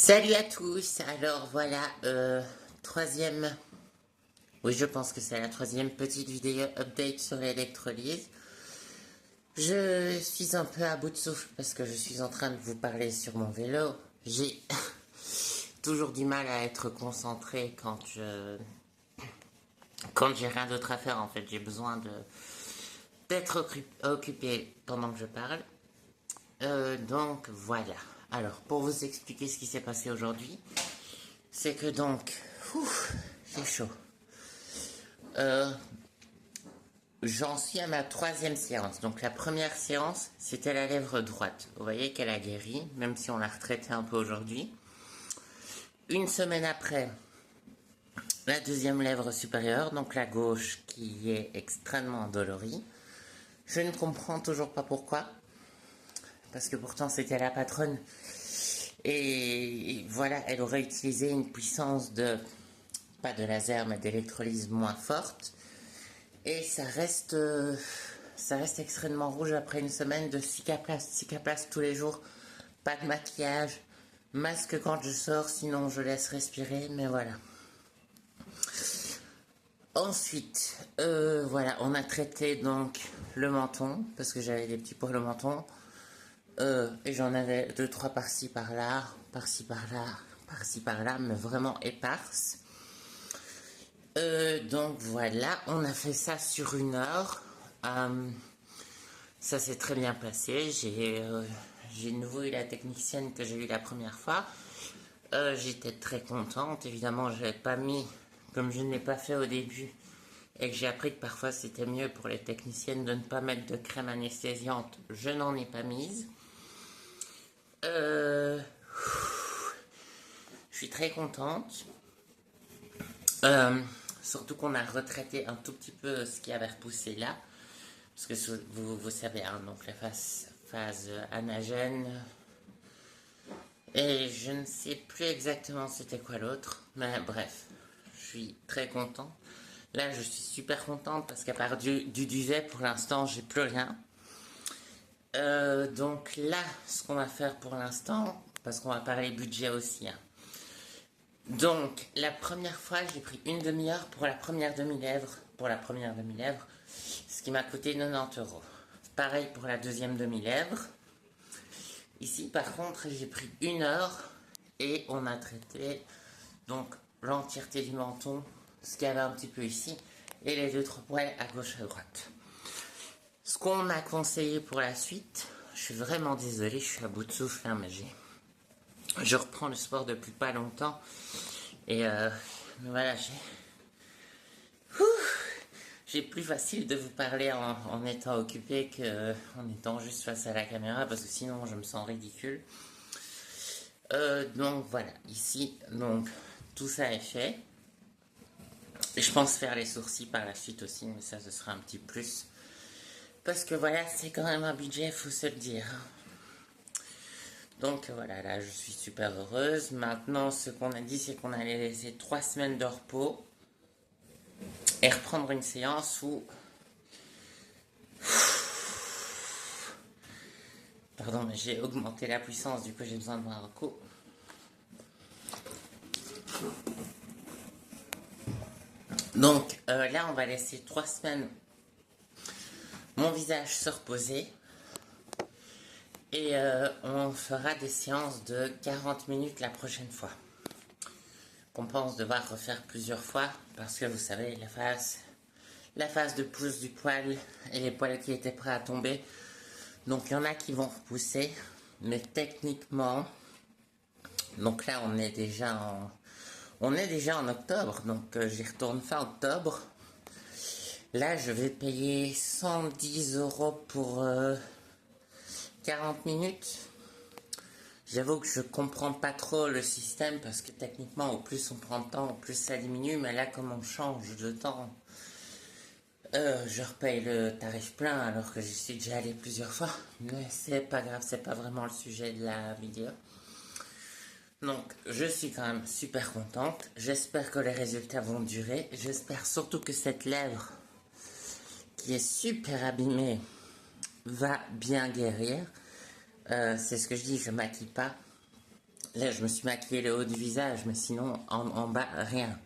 Salut à tous, alors voilà, troisième, oui je pense que c'est la troisième petite vidéo update sur l'électrolyse. Je suis un peu à bout de souffle parce que je suis en train de vous parler sur mon vélo. J'ai toujours du mal à être concentré quand j'ai rien d'autre à faire en fait. J'ai besoin d'être occupé pendant que je parle. Donc voilà. Alors pour vous expliquer ce qui s'est passé aujourd'hui, c'est que donc, j'ai chaud. J'en suis à ma troisième séance. Donc la première séance, c'était la lèvre droite. Vous voyez qu'elle a guéri, même si on l'a retraitée un peu aujourd'hui. Une semaine après, la deuxième lèvre supérieure, donc la gauche, qui est extrêmement endolorie. Je ne comprends toujours pas pourquoi, parce que pourtant c'était la patronne. Et voilà, elle aurait utilisé une puissance de, pas de laser, mais d'électrolyse moins forte. Et ça reste extrêmement rouge après une semaine de cicaplast tous les jours. Pas de maquillage, masque quand je sors, sinon je laisse respirer, mais voilà. Ensuite, voilà, on a traité donc le menton, parce que j'avais des petits poils au menton. Et j'en avais 2-3 par-ci par-là, par-ci par-là, par-ci par-là, mais vraiment éparses. Donc voilà, on a fait ça sur 1 heure. Ça s'est très bien passé. J'ai de nouveau eu la technicienne que j'ai eue la première fois. J'étais très contente. Évidemment, je n'avais pas mis, comme je ne l'ai pas fait au début, et que j'ai appris que parfois c'était mieux pour les techniciennes de ne pas mettre de crème anesthésiante, je n'en ai pas mise. Je suis très contente. Surtout qu'on a retraité un tout petit peu ce qui avait repoussé là. Parce que vous savez, hein, donc la phase anagène. Et je ne sais plus exactement c'était quoi l'autre. Mais bref, je suis très content. Là, je suis super contente parce qu'à part du duvet, pour l'instant, j'ai plus rien. Donc là, ce qu'on va faire pour l'instant, parce qu'on va parler budget aussi, hein. Donc, la première fois, j'ai pris une demi-heure pour la première demi-lèvre. Ce qui m'a coûté 90 euros. Pareil pour la deuxième demi-lèvre. Ici, par contre, j'ai pris 1 heure et on a traité donc l'entièreté du menton, ce qu'il y avait un petit peu ici, et les 2-3 poils à gauche et à droite. Ce qu'on m'a conseillé pour la suite, je suis vraiment désolée, je suis à bout de souffle, hein, mais je reprends le sport depuis pas longtemps. Et voilà, j'ai plus facile de vous parler en étant occupé qu'en étant juste face à la caméra, parce que sinon je me sens ridicule. Donc voilà, ici, donc tout ça est fait. Et je pense faire les sourcils par la suite aussi, mais ça ce sera un petit plus. Parce que voilà, c'est quand même un budget, faut se le dire. Donc voilà, là je suis super heureuse. Maintenant, ce qu'on a dit, c'est qu'on allait laisser 3 semaines de repos et reprendre une séance où... Pardon, mais j'ai augmenté la puissance, du coup j'ai besoin de boire un coup. Donc là, on va laisser 3 semaines mon visage se reposer. Et on fera des séances de 40 minutes la prochaine fois. Qu'on pense devoir refaire plusieurs fois, parce que vous savez, la phase de pousse du poil et les poils qui étaient prêts à tomber. Donc il y en a qui vont repousser, mais techniquement, donc là on est déjà en octobre, donc j'y retourne fin octobre. Là je vais payer 110 euros pour 40 minutes. J'avoue que je comprends pas trop le système parce que techniquement au plus on prend de temps, au plus ça diminue, mais là comme on change de temps, je repaye le tarif plein alors que j'y suis déjà allé plusieurs fois. Mais c'est pas grave, c'est pas vraiment le sujet de la vidéo. Donc je suis quand même super contente. J'espère que les résultats vont durer. J'espère surtout que cette lèvre qui est super abîmée va bien guérir. C'est ce que je dis, je maquille pas. Là, je me suis maquillé le haut du visage, mais sinon, en bas, rien.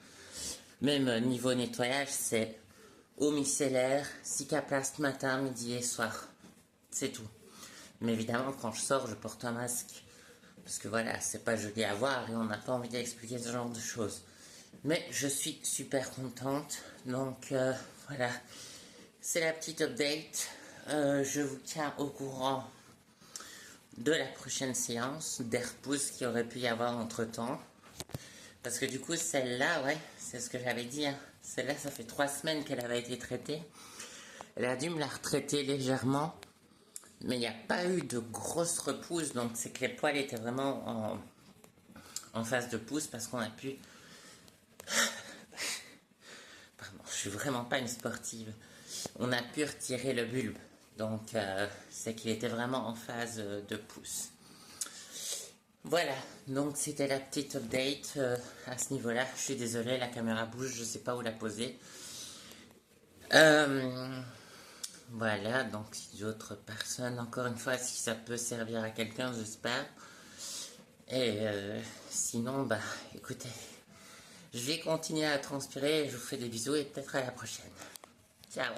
Même niveau nettoyage, c'est eau micellaire, cicaplast matin, midi et soir. C'est tout. Mais évidemment, quand je sors, je porte un masque. Parce que voilà, c'est pas joli à voir et on n'a pas envie d'expliquer ce genre de choses. Mais je suis super contente. Donc voilà, c'est la petite update. Je vous tiens au courant de la prochaine séance d'AirPousse qui aurait pu y avoir entre temps. Parce que du coup, celle-là, ouais, c'est ce que j'avais dit. Hein. Celle-là, ça fait 3 semaines qu'elle avait été traitée. Elle a dû me la retraiter légèrement. Mais il n'y a pas eu de grosse repousse. Donc, c'est que les poils étaient vraiment en phase de pousse parce qu'on a pu. Pardon, je suis vraiment pas une sportive. On a pu retirer le bulbe. Donc, c'est qu'il était vraiment en phase de pousse. Voilà, donc c'était la petite update à ce niveau-là. Je suis désolée, la caméra bouge, je sais pas où la poser. Voilà, donc si d'autres personnes, encore une fois, si ça peut servir à quelqu'un, j'espère. Et sinon, bah écoutez, je vais continuer à transpirer, je vous fais des bisous et peut-être à la prochaine. Ciao.